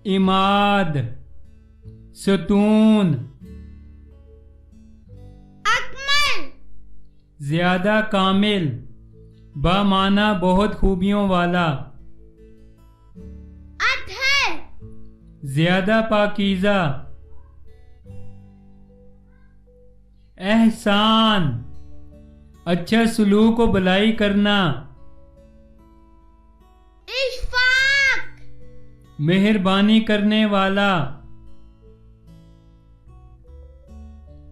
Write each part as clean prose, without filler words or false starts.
इमाद, सतून, अकमल, ज्यादा कामिल, बामाना बहुत खूबियों वाला। अतहर, ज्यादा पाकीज़ा। एहसान, अच्छा सलूक व भलाई करना। इशफाक, मेहरबानी करने वाला।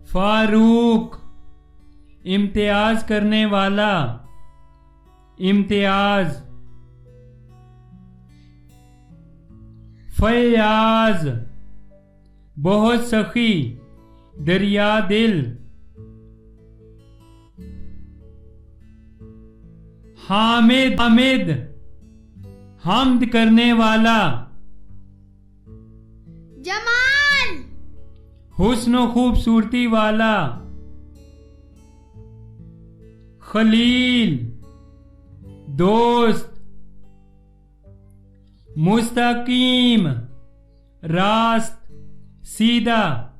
फारूक, इम्तियाज करने वाला, इम्तियाज। फयाज, बहुत सखी, दरिया दिल। हामिद, हामिद, हम्द करने वाला। जमाल, हुस्न खूबसूरती वाला। खलील, दोस्त। मुस्तकीम, रास्त, सीधा,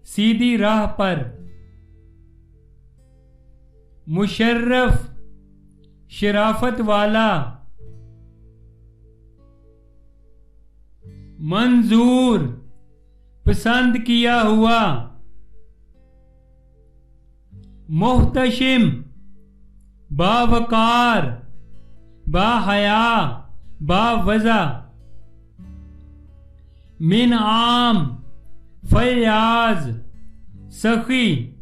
सीधी राह पर। मुशर्रफ, शराफत वाला। मंजूर, पसंद किया हुआ। मुहतशिम, बावकार, बाहया, बावजा। मिन आम, फयाज, सखी।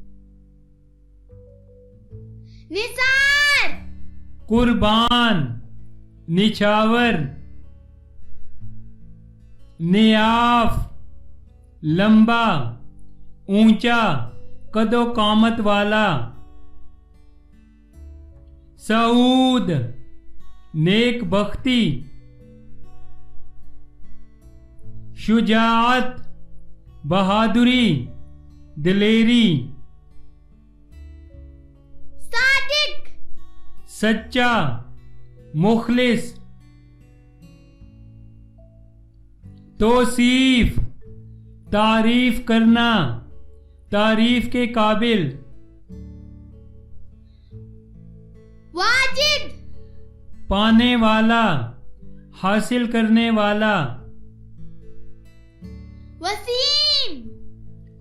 निसार, कुर्बान, निछावर। नियाफ, लंबा, ऊंचा, कदो कामत वाला। सऊद, नेक बख्ती। शुजाअत, बहादुरी, दिलेरी। सादिक, सच्चा, मुखलिस। तौसीफ, तारीफ करना, तारीफ के काबिल। वाजिद, पाने वाला, हासिल करने वाला। वसीम,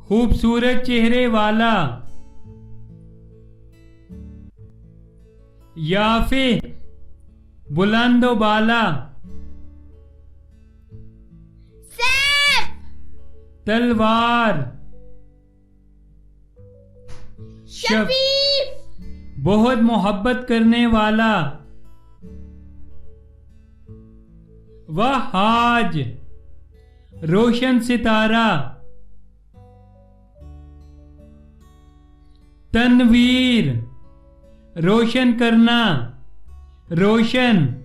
खूबसूरत चेहरे वाला। याफे, बुलंदो बाला। सैफ, तलवार। शफीफ, बहुत मोहब्बत करने वाला। वहाज, रोशन सितारा। तनवीर, रोशन करना, रोशन।